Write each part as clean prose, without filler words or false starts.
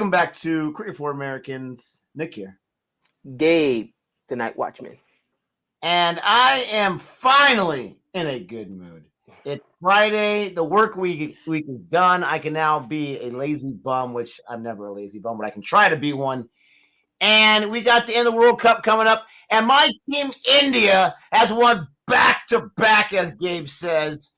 Welcome back to Cricket for Americans. Nick here. Gabe, the Night Watchman. And I am finally in a good mood. It's Friday. The work week is done. I can now be a lazy bum, which I'm never a lazy bum, but I can try to be one. And we got the end of the World Cup coming up. And my team, India, has won back-to-back, as Gabe says,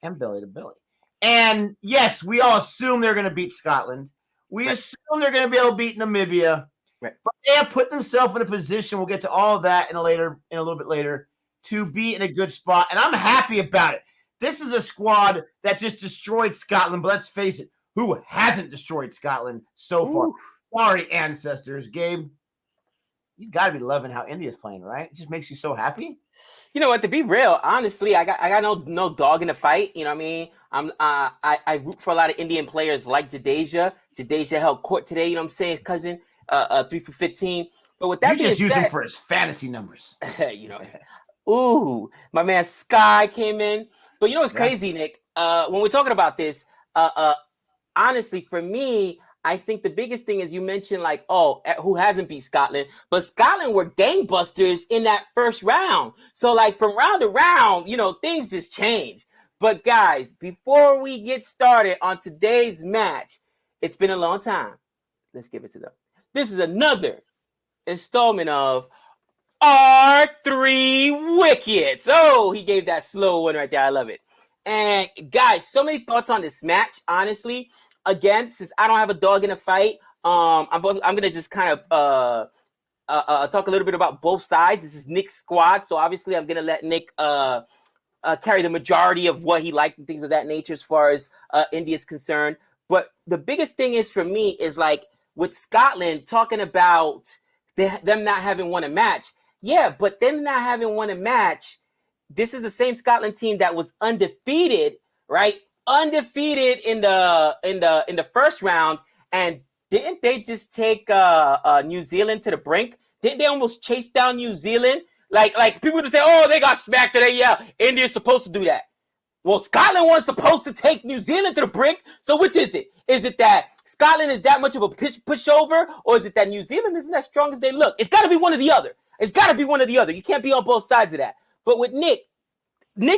and belly to belly. And yes, we all assume they're going to beat Scotland. We assume they're going to be able to beat Namibia. Right. But they have put themselves in a position, we'll get to all of that in a little bit later, to be in a good spot. And I'm happy about it. This is a squad that just destroyed Scotland. But let's face it, who hasn't destroyed Scotland so far? Sorry, ancestors. Gabe, you got to be loving how India's playing, right? It just makes you so happy. You know what? To be real, honestly, I got no dog in the fight. You know what I mean? I root for a lot of Indian players like Jadeja. Jadeja held court today. You know what I'm saying, cousin? 3 for 15. But with that being said, you just use him for his fantasy numbers. You know. Ooh, my man Sky came in. But you know what's crazy, Nick? When we're talking about this, honestly, for me, I think the biggest thing is you mentioned like, who hasn't beat Scotland? But Scotland were gangbusters in that first round. So like from round to round, you know, things just change. But guys, before we get started on today's match, it's been a long time. Let's give it to them. This is another installment of R3 Wickets. Oh, he gave that slow one right there. I love it. And guys, so many thoughts on this match, honestly. Again, since I don't have a dog in the fight, I'm gonna just kind of talk a little bit about both sides. This is Nick's squad, so obviously I'm gonna let Nick carry the majority of what he liked and things of that nature as far as India is concerned. But the biggest thing is for me is like with Scotland talking about them not having won a match. Yeah, but them not having won a match. This is the same Scotland team that was undefeated, right? Undefeated in the first round, and didn't they just take New Zealand to the brink? Didn't they almost chase down New Zealand? Like people would say, "Oh, they got smacked today." Yeah, India's supposed to do that. Well, Scotland wasn't supposed to take New Zealand to the brink. So which is it? Is it that Scotland is that much of a pushover, or is it that New Zealand isn't as strong as they look? It's got to be one or the other. It's got to be one or the other. You can't be on both sides of that. But with Nick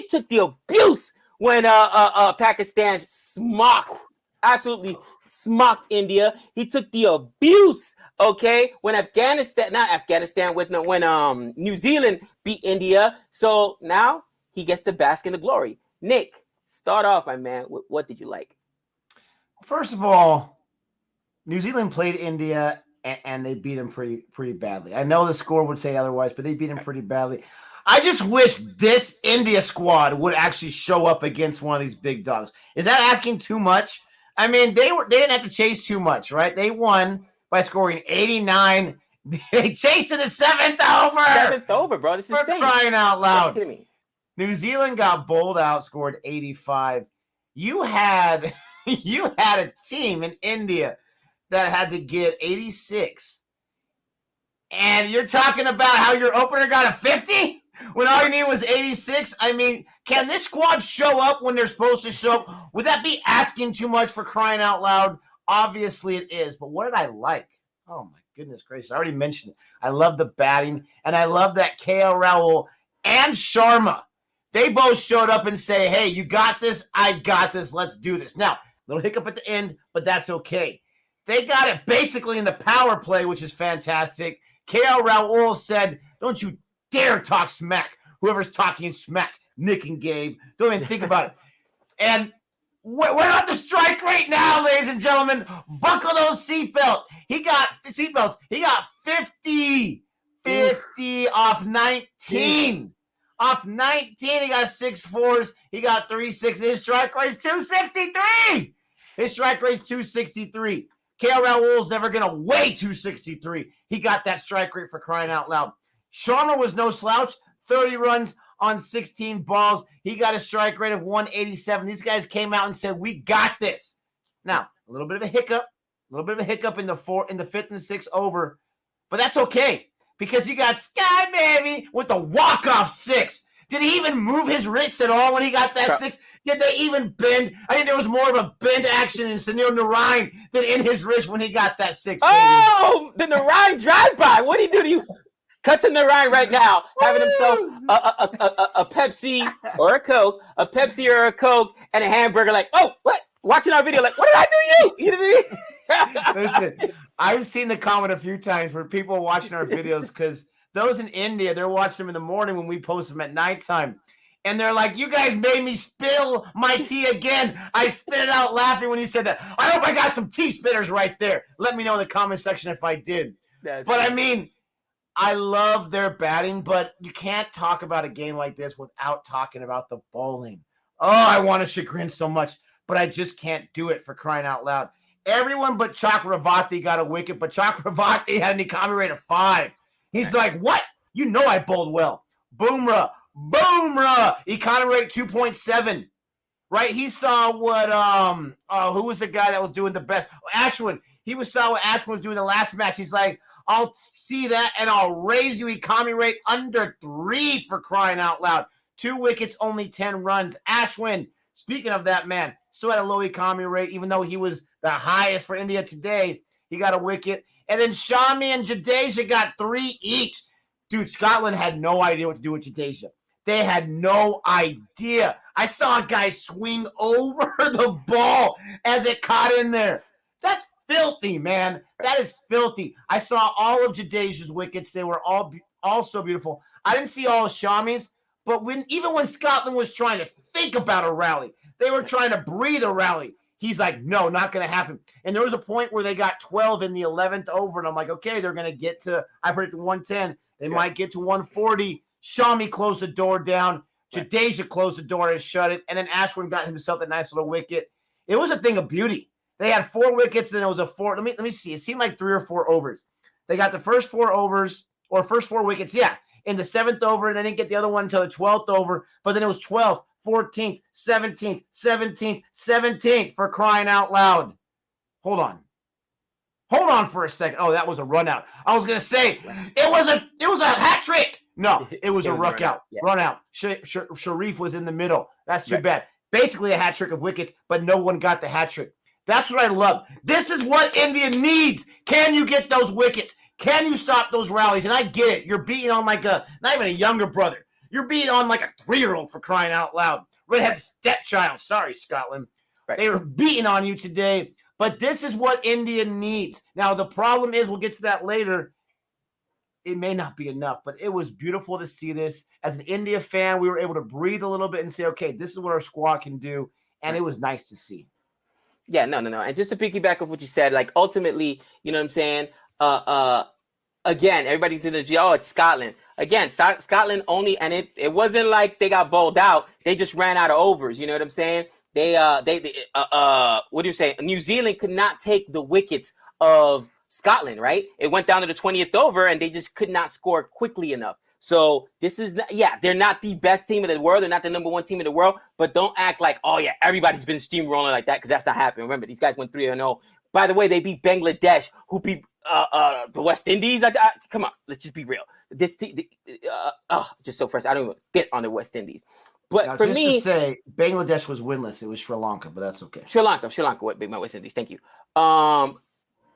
took the abuse when Pakistan absolutely smocked India. He took the abuse, okay, when New Zealand beat India. So now he gets to bask in the glory. Nick, start off, my man. What did you like? First of all, New Zealand played India and they beat them pretty badly. I know the score would say otherwise, but they beat them pretty badly. I just wish this India squad would actually show up against one of these big dogs. Is that asking too much? I mean, they didn't have to chase too much, right? They won by scoring 89. They chased to the seventh over. Seventh over, bro. This is insane. Crying out loud. Are you kidding me? New Zealand got bowled out, scored 85. You had a team in India that had to get 86. And you're talking about how your opener got a 50? When all you need was 86? I mean, can this squad show up when they're supposed to show up? Would that be asking too much for crying out loud? Obviously it is. But what did I like? Oh, my goodness gracious. I already mentioned it. I love the batting, and I love that KL Rahul and Sharma, they both showed up and say, hey, you got this, I got this, let's do this. Now, little hiccup at the end, but that's okay. They got it basically in the power play, which is fantastic. KL Rahul said, don't you dare talk smack. Whoever's talking smack, Nick and Gabe, don't even think about it. And we're at the strike rate now, ladies and gentlemen. Buckle those seatbelts. He got 50 off 19. Off 19, he got 6 4s. He got 3 6s. His strike rate is 263. His strike rate is 263. KL Rahul's never going to weigh 263. He got that strike rate for crying out loud. Sharma was no slouch. 30 runs on 16 balls. He got a strike rate of 187. These guys came out and said, we got this. Now, a little bit of a hiccup in the 5th and 6th over. But that's okay, because you got Sky Baby with the walk-off 6. Did he even move his wrists at all when he got that 6? Did they even bend? I think there was more of a bend action in Sunil Narayan than in his wrist when he got that 6. Oh, the Narayan drive-by. What did he do to you? Cut to Narayan right now, having himself a Pepsi or a Coke, and a hamburger. Like, oh, what? Watching our video, like, what did I do to you? You know what I mean? Listen, I've seen the comment a few times where people are watching our videos because those in India, they're watching them in the morning when we post them at nighttime. And they're like, you guys made me spill my tea again. I spit it out laughing when you said that. I hope I got some tea spitters right there. Let me know in the comment section if I did. But I mean, I love their batting, but you can't talk about a game like this without talking about the bowling. Oh, I want to chagrin so much, but I just can't do it, for crying out loud. Everyone but Chakravarti got a wicket, but Chakravarti had an economy rate of 5. He's like, what? You know I bowled well. Boomerang, economy rate 2.7. Right? He saw what who was the guy that was doing the best? Ashwin. He saw what Ashwin was doing the last match. He's like, I'll see that and I'll raise you economy rate under 3, for crying out loud. 2 wickets, only 10 runs. Ashwin, speaking of that man, still had a low economy rate, even though he was the highest for India today. He got a wicket. And then Shami and Jadeja got 3 each. Dude, Scotland had no idea what to do with Jadeja. They had no idea. I saw a guy swing over the ball as it caught in there. That's filthy, man. That is filthy. I saw all of Jadeja's wickets. They were all so beautiful. I didn't see all of Shami's, but even when Scotland was trying to think about a rally, they were trying to breathe a rally. He's like, no, not going to happen. And there was a point where they got 12 in the 11th over, and I'm like, okay, they're going to get to, I predicted 110. They might get to 140. Shami closed the door down. Jadeja closed the door and shut it. And then Ashwin got himself that nice little wicket. It was a thing of beauty. They had 4 wickets, then it was a 4. Let me see. It seemed like 3 or 4 overs. They got the first 4 overs, or first 4 wickets, in the 7th over, and they didn't get the other one until the 12th over. But then it was 12th, 14th, 17th, 17th, 17th, for crying out loud. Hold on for a second. Oh, that was a run out. I was gonna say it was a hat trick. No, it was a ruck out. Yeah. Run out. Sharif was in the middle. That's too bad. Basically a hat trick of wickets, but no one got the hat trick. That's what I love. This is what India needs. Can you get those wickets? Can you stop those rallies? And I get it. You're beating on like not even a younger brother. You're beating on like a 3-year-old, for crying out loud. Redhead stepchild. Sorry, Scotland. Right. They were beating on you today. But this is what India needs. Now, the problem is, we'll get to that later, it may not be enough, but it was beautiful to see this. As an India fan, we were able to breathe a little bit and say, okay, this is what our squad can do. And it was nice to see. Yeah, no. And just to piggyback off what you said, like, ultimately, you know what I'm saying? Again, everybody's in the, it's Scotland. Again, Scotland only, and it wasn't like they got bowled out. They just ran out of overs. You know what I'm saying? They what do you say? New Zealand could not take the wickets of Scotland, right? It went down to the 20th over, and they just could not score quickly enough. So this is, they're not the best team in the world. They're not the number 1 team in the world, but don't act like, oh yeah, everybody's been steamrolling like that, because that's not happening. Remember, these guys went 3-0. By the way, they beat Bangladesh, who beat the West Indies. Come on, let's just be real. This team, just so fresh. I don't even get on the West Indies. But now, for just me, to say, Bangladesh was winless. It was Sri Lanka, but that's okay. Sri Lanka, my West Indies. Thank you.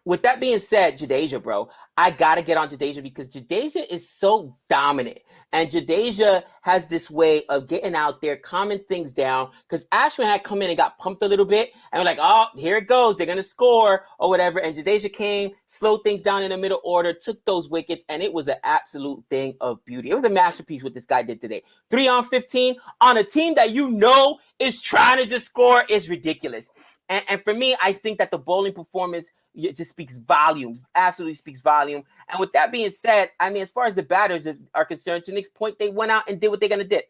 With that being said, Jadeja, bro, I got to get on Jadeja because Jadeja is so dominant. And Jadeja has this way of getting out there, calming things down. Because Ashwin had come in and got pumped a little bit. And we're like, oh, here it goes. They're going to score or whatever. And Jadeja came, slowed things down in the middle order, took those wickets. And it was an absolute thing of beauty. It was a masterpiece what this guy did today. 3 on 15 on a team that you know is trying to just score is ridiculous. And for me, I think that the bowling performance just speaks volumes, absolutely speaks volume. And with that being said, I mean, as far as the batters are concerned, to Nick's point, they went out and did what they're gonna do,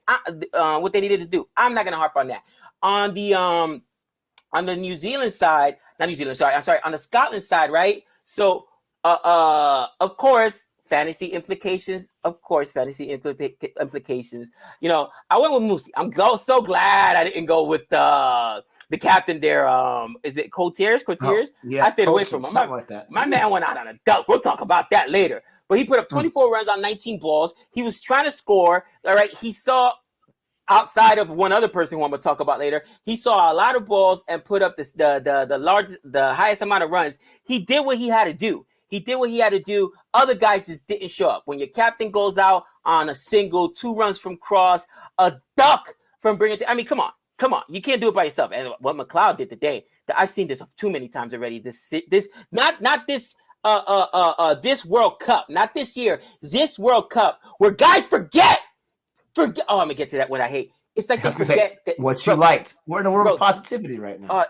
what they needed to do. I'm not gonna harp on that. On the New Zealand side, on the Scotland side, right? So, of course, fantasy implications. You know, I went with Moosey. I'm so glad I didn't go with the captain there. Is it Cotiers? Oh, yeah, I stayed away from him. My man went out on a duck. We'll talk about that later. But he put up 24 runs on 19 balls. He was trying to score. All right. He saw outside of one other person who I'm gonna talk about later, he saw a lot of balls and put up the highest amount of runs. He did what he had to do. He did what he had to do. Other guys just didn't show up. When your captain goes out on a single, 2 runs from cross, a duck from bringing to, I mean, come on. You can't do it by yourself. And what McLeod did today, I've seen this too many times already. This not this this World Cup, not this year, this World Cup, where guys forget. Oh, I'm gonna get to that. What I hate. It's like they forget what you liked. We're in a world of positivity right now.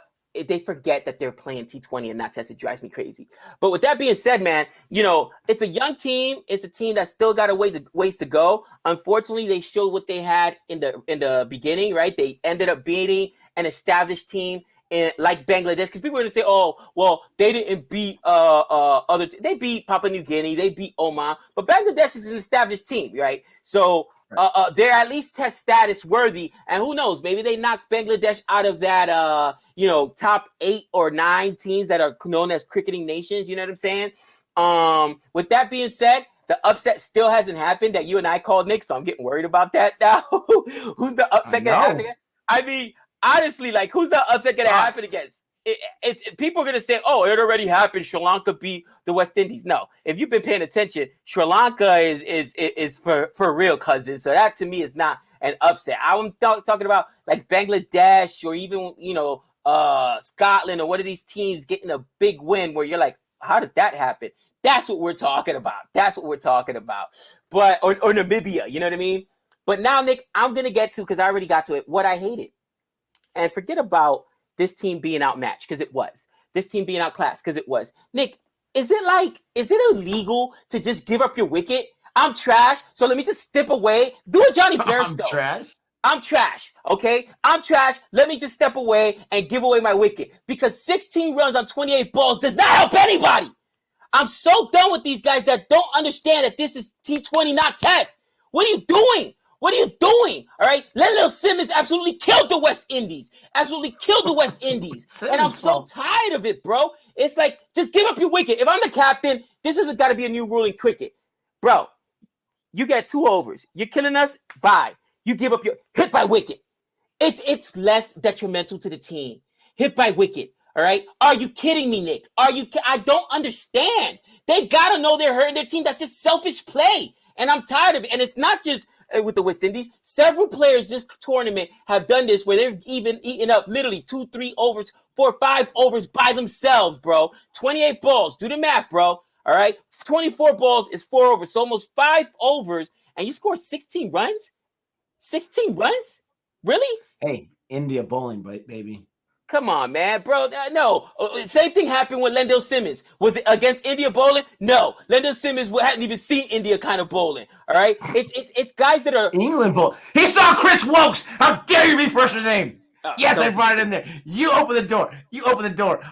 They forget that they're playing T20 and not test. It drives me crazy. But with that being said, man, you know, it's a young team. It's a team that's still got a ways to go. Unfortunately, they showed what they had in the beginning, right? They ended up beating an established team like Bangladesh, because people are going to say, oh, well, they didn't beat they beat Papua New Guinea, they beat Oman, but Bangladesh is an established team, right? So they're at least test status worthy, and who knows, maybe they knock Bangladesh out of that top 8 or 9 teams that are known as cricketing nations. You know what I'm saying? With that being said, the upset still hasn't happened that you and I called, Nick, so I'm getting worried about that now. Who's the upset gonna happen against? I mean, honestly, like, who's the upset gonna happen against? People are going to say, oh, it already happened. Sri Lanka beat the West Indies. No, if you've been paying attention, Sri Lanka is for real, cousin. So that to me is not an upset. I'm talking about like Bangladesh or even, Scotland or one of these teams getting a big win where you're like, how did that happen? That's what we're talking about. But, or Namibia, you know what I mean? But now, Nick, I'm going to get to, because I already got to it, what I hated. And forget about this team being outmatched, because it was. This team being outclassed, because it was. Nick, is it illegal to just give up your wicket? I'm trash, so let me just step away. Do a Johnny Bairstow. I'm trash, okay? I'm trash. Let me just step away and give away my wicket. Because 16 runs on 28 balls does not help anybody. I'm so done with these guys that don't understand that this is T20, not Test. What are you doing? All right? Little Simmons absolutely killed the West Indies. And I'm so tired of it, bro. It's like, just give up your wicket. If I'm the captain, this has got to be a new rule in cricket. Bro, you get 2 overs. You're killing us? Bye. You give up your hit by wicket. It's less detrimental to the team. Hit by wicket. All right? Are you kidding me, Nick? I don't understand. They got to know they're hurting their team. That's just selfish play. And I'm tired of it. And it's not just with the West Indies. Several players this tournament have done this where they've even eaten up literally 2, 3 overs, 4, 5 overs by themselves, bro. 28 balls. Do the math, bro. All right? 24 balls is 4 overs. So almost 5 overs. And you score 16 runs? 16 runs? Really? Hey, India bowling, baby. Come on, man, bro. No. Same thing happened with Lendl Simmons. Was it against India bowling? No. Lendl Simmons hadn't even seen India kind of bowling. All right? It's guys that are England bowl. He saw Chris Wokes. How dare you be first name? Yes, I brought it in there. You open the door.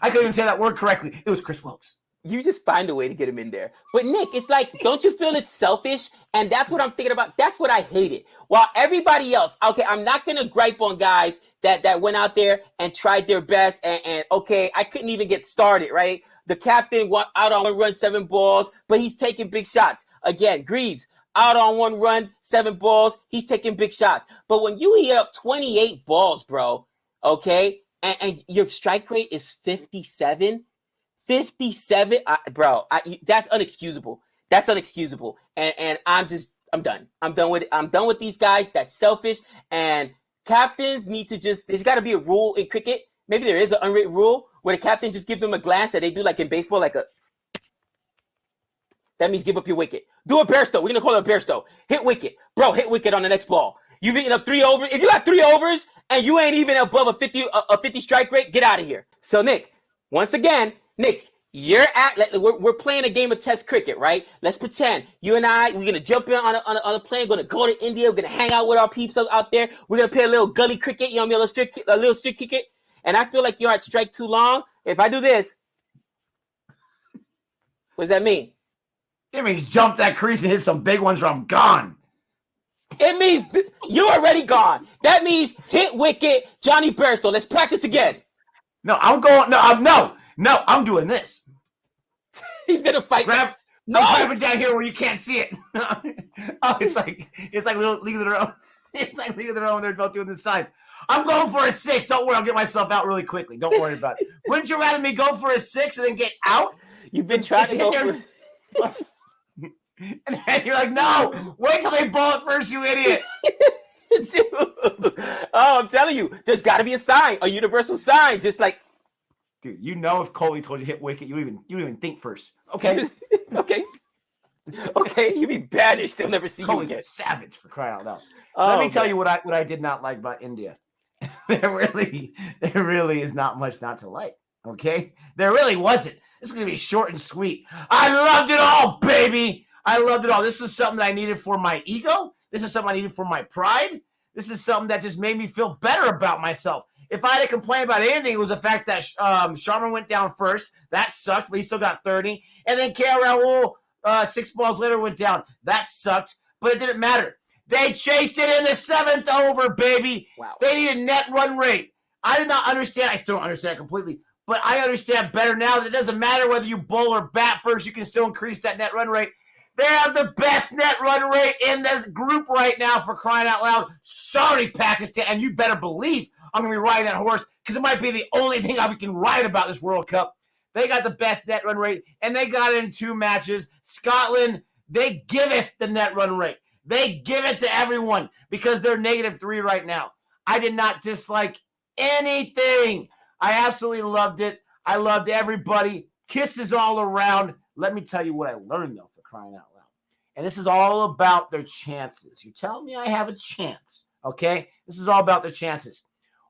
I couldn't even say that word correctly. It was Chris Wokes. You just find a way to get him in there. But Nick, it's like, don't you feel it's selfish? And that's what I'm thinking about. That's what I hated. While everybody else, okay, I'm not going to gripe on guys that went out there and tried their best. And okay, I couldn't even get started, right? The captain went out on 1 run, 7 balls, but he's taking big shots. Again, Greaves, out on 1 run, 7 balls, he's taking big shots. But when you hit up 28 balls, bro, okay, and your strike rate is 57, bro, that's unexcusable. And I'm done. I'm done with these guys. That's selfish. And captains need to there's got to be a rule in cricket. Maybe there is an unwritten rule where the captain just gives them a glance that they do like in baseball, that means give up your wicket. Do a Bairstow. We're going to call it a Bairstow. Hit wicket. Bro, hit wicket on the next ball. You've eaten up 3 overs. If you got 3 overs and you ain't even above a 50 strike rate, get out of here. So, Nick, once again, Nick, we're playing a game of Test cricket, right? Let's pretend you and I, we're gonna jump in on a plane, gonna go to India, we're gonna hang out with our peeps out there. We're gonna play a little gully cricket, a little street cricket. And I feel like you're at strike too long. If I do this, what does that mean? It means jump that crease and hit some big ones, or I'm gone. It means you're already gone. That means hit wicket, Johnny Bairstow. Let's practice again. No, I'm going. No, I'm doing this. He's gonna fight. I'm grabbing down here where you can't see it. Oh, it's like little League of Their Own. It's like leaving their own. They're both doing the signs. I'm going for a 6. Don't worry, I'll get myself out really quickly. Don't worry about it. Wouldn't you rather me go for a 6 and then get out? You've been trying to go for. And then you're like, no, wait till they ball it first, you idiot. Dude. Oh, I'm telling you, there's got to be a sign, a universal sign, just like. Dude, you know if Coley told you to hit wicket, you don't even think first. Okay. Okay, you be banished. They'll never see Coley's you a again. savage, for crying out loud. Oh, Let me tell you what I did not like about India. there really is not much not to like. Okay, there really wasn't. This is gonna be short and sweet. I loved it all, baby. I loved it all. This is something that I needed for my ego. This is something I needed for my pride. This is something that just made me feel better about myself. If I had to complain about anything, it was the fact that Sharma went down first. That sucked, but he still got 30. And then KL Rahul, 6 balls later, went down. That sucked, but it didn't matter. They chased it in the 7th over, baby. Wow. They needed net run rate. I did not understand. I still don't understand it completely, but I understand better now that it doesn't matter whether you bowl or bat first. You can still increase that net run rate. They have the best net run rate in this group right now, for crying out loud. Sorry, Pakistan, and you better believe I'm going to be riding that horse, because it might be the only thing I can write about this World Cup. They got the best net run rate, and they got it in 2 matches. Scotland, they give it the net run rate. They give it to everyone because they're -3 right now. I did not dislike anything. I absolutely loved it. I loved everybody. Kisses all around. Let me tell you what I learned, though, for crying out loud. And this is all about their chances. You tell me I have a chance, okay? This is all about their chances.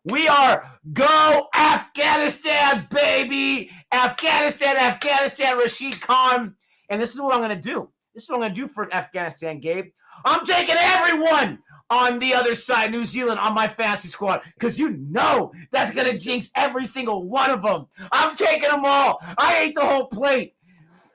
We are go Afghanistan, baby! Afghanistan, Rashid Khan. And this is what I'm going to do. This is what I'm going to do for Afghanistan, Gabe. I'm taking everyone on the other side, New Zealand, on my fantasy squad, because you know that's going to jinx every single one of them. I'm taking them all. I ate the whole plate.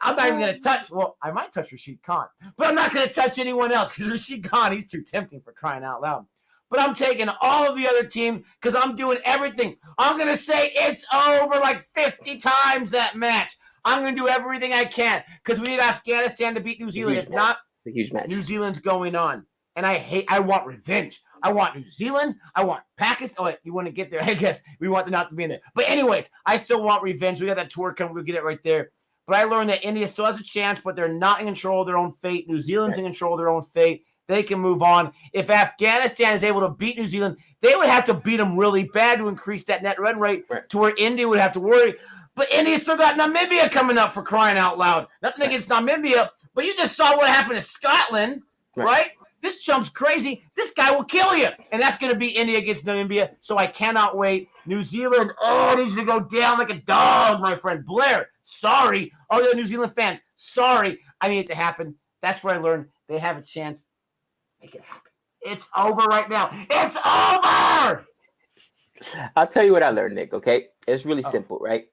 I'm not even going to touch, well, I might touch Rashid Khan, but I'm not going to touch anyone else, because Rashid Khan, he's too tempting, for crying out loud. But I'm taking all of the other team because I'm doing everything. I'm going to say it's over like 50 times that match. I'm going to do everything I can because we need Afghanistan to beat New Zealand. If not, a huge match. New Zealand's going on. And I want revenge. I want New Zealand. I want Pakistan. Oh, wait, you want to get there? I guess we want them not to be in there. But anyways, I still want revenge. We got that tour coming. We'll get it right there. But I learned that India still has a chance, but they're not in control of their own fate. New Zealand's in control of their own fate. They can move on. If Afghanistan is able to beat New Zealand, they would have to beat them really bad to increase that net run rate to where India would have to worry. But India still got Namibia coming up, for crying out loud. Nothing against Namibia, but you just saw what happened to Scotland, right? This chump's crazy. This guy will kill you. And that's going to be India against Namibia, so I cannot wait. New Zealand, it needs to go down like a dog, my friend. Blair, sorry. All the New Zealand fans, sorry. I need it to happen. That's where I learned they have a chance. Make it happen. It's over right now. It's over! I'll tell you what I learned, Nick, okay? It's really simple, right?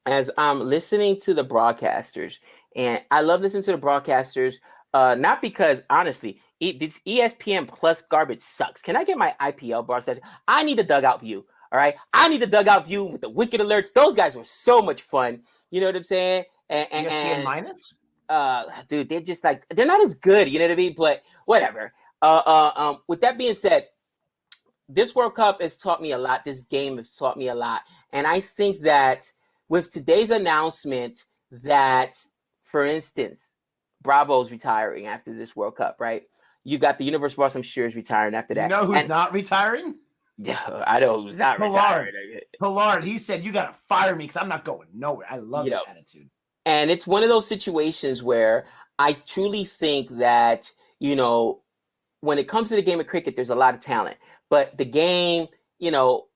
As I'm listening to the broadcasters, and I love listening to the broadcasters, not because, honestly, this ESPN Plus garbage sucks. Can I get my IPL broadcast? I need the dugout view, all right? I need the dugout view with the wicket alerts. Those guys were so much fun. You know what I'm saying? ESPN minus? Dude, they're just like, they're not as good, you know what I mean? But whatever. With that being said, this World Cup has taught me a lot. This game has taught me a lot. And I think that with today's announcement that, for instance, Bravo's retiring after this World Cup, right? You got the Universal Boss, I'm sure, is retiring after that. You know who's not retiring? Yeah, I know who's not retiring. Pollard, he said, you got to fire me because I'm not going nowhere. I love that attitude. And it's one of those situations where I truly think that, you know, when it comes to the game of cricket, there's a lot of talent. But the game, you know,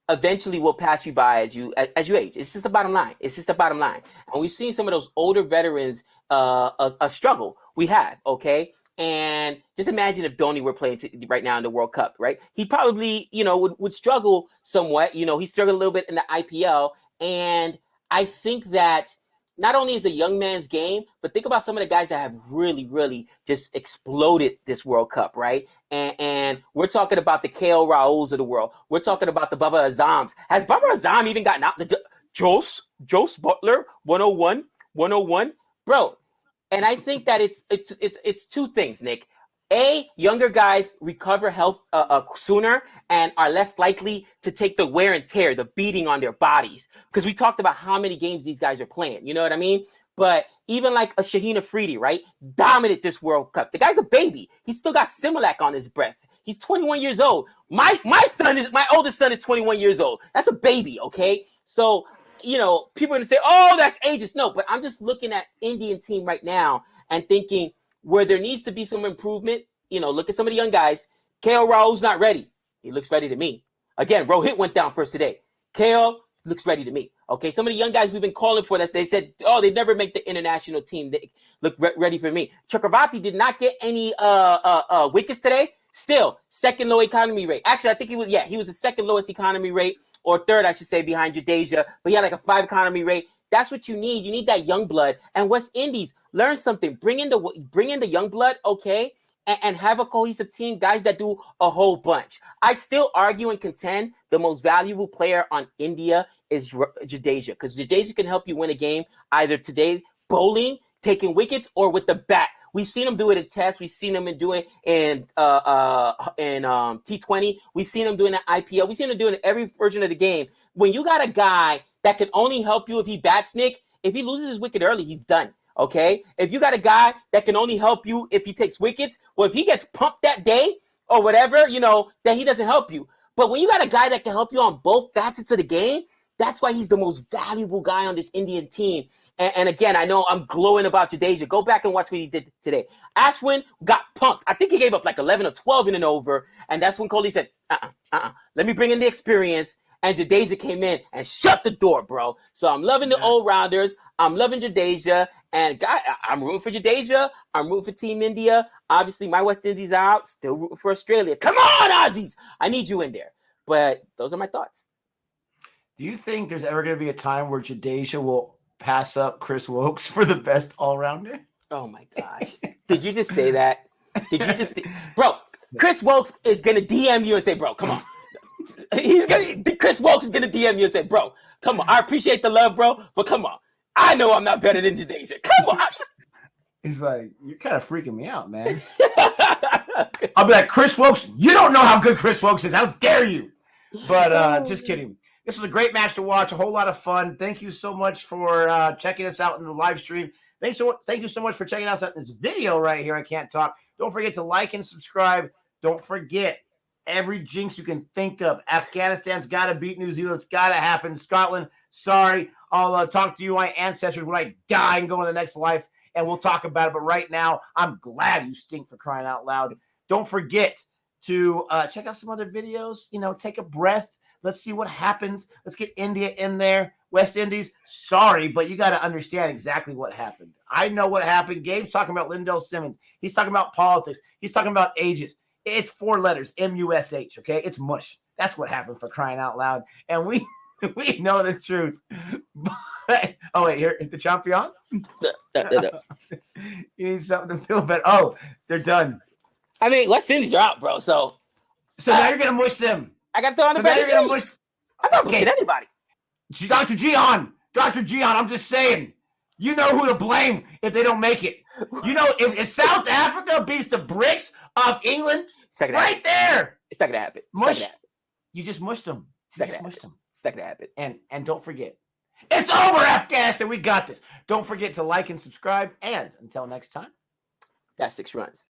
eventually will pass you by as you age. It's just a bottom line. It's just a bottom line. And we've seen some of those older veterans a struggle. We have, okay? And just imagine if Dhoni were playing right now in the World Cup, right? He probably, you know, would struggle somewhat. You know, he struggled a little bit in the IPL. And I think that not only is a young man's game, but think about some of the guys that have really, really just exploded this World Cup, right? And we're talking about the KL Rahuls of the world. We're talking about the Baba Azams. Has Baba Azam even gotten out? Jose Butler, 101, bro. And I think that it's two things, Nick. Younger guys recover health sooner and are less likely to take the wear and tear, the beating on their bodies. Because we talked about how many games these guys are playing. You know what I mean? But even like a Shaheen Afridi, right? Dominated this World Cup. The guy's a baby. He's still got Similac on his breath. He's 21 years old. My oldest son is 21 years old. That's a baby, okay? So, you know, people are going to say, oh, that's ageist. No, but I'm just looking at Indian team right now and thinking where there needs to be some improvement. You know, look at some of the young guys. KL Raul's not ready. He looks ready to me. Again, Rohit went down first today. KL looks ready to me. Okay, some of the young guys we've been calling for that, they said, oh, they never make the international team. They look ready for me. Chakravarti did not get any wickets today. Still, second low economy rate. Actually, I think he was the second lowest economy rate, or third, I should say, behind Jadeja. But he had like a 5 economy rate. That's what you need. You need that young blood. And West Indies, learn something. Bring in the young blood, okay, and have a cohesive team, guys that do a whole bunch. I still argue and contend the most valuable player on India is Jadeja, because Jadeja can help you win a game either today bowling, taking wickets, or with the bat. We've seen him do it in tests. We've seen him do it in T20. We've seen him doing it in IPL. We've seen him doing it in every version of the game. When you got a guy that can only help you if he bats, Nick, if he loses his wicket early, he's done. Okay? If you got a guy that can only help you if he takes wickets, well, if he gets pumped that day or whatever, you know, then he doesn't help you. But when you got a guy that can help you on both facets of the game, that's why he's the most valuable guy on this Indian team. And again, I know I'm glowing about Jadeja. Go back and watch what he did today. Ashwin got punked. I think he gave up like 11 or 12 in an over. And that's when Kohli said, let me bring in the experience. And Jadeja came in and shut the door, bro. So I'm loving the old rounders. I'm loving Jadeja. And God, I'm rooting for Jadeja. I'm rooting for Team India. Obviously, my West Indies are out. Still rooting for Australia. Come on, Aussies. I need you in there. But those are my thoughts. Do you think there's ever going to be a time where Jadeja will pass up Chris Wokes for the best all-rounder? Oh, my gosh. Did you just say that? Did you just... Bro, Chris Wokes is going to DM you and say, bro, come on. Chris Wokes is going to DM you and say, bro, come on. I appreciate the love, bro, but come on. I know I'm not better than Jadeja. Come on. He's like, you're kind of freaking me out, man. I'll be like, Chris Wokes, you don't know how good Chris Wokes is. How dare you? But just kidding. This was a great match to watch, a whole lot of fun. Thank you so much for checking us out in the live stream. Thank you so much for checking us out in this video right here. I Can't Talk. Don't forget to like and subscribe. Don't forget, every jinx you can think of. Afghanistan's got to beat New Zealand. It's got to happen. Scotland, sorry. I'll talk to you, my ancestors, when I die and go in the next life, and we'll talk about it. But right now, I'm glad you stink, for crying out loud. Don't forget to check out some other videos. You know, take a breath. Let's see what happens. Let's get India in there. West Indies, sorry, but you got to understand exactly what happened. I know what happened. Gabe's talking about Lindell Simmons. He's talking about politics. He's talking about ages. It's 4 letters, M-U-S-H, okay? It's mush. That's what happened, for crying out loud. And we know the truth. But, oh, wait, here, the champion? You need something to feel better. Oh, they're done. I mean, West Indies are out, bro, so now you're going to mush them. I got to throw on the back. I'm not pushing anybody. Dr. Gian, I'm just saying. You know who to blame if they don't make it. You know, if South Africa beats the bricks of England, right there. It's not going to happen. Mush. You just mushed them. It's not going to happen. And don't forget, it's over, Afghanistan. We got this. Don't forget to like and subscribe. And until next time, that's 6 runs.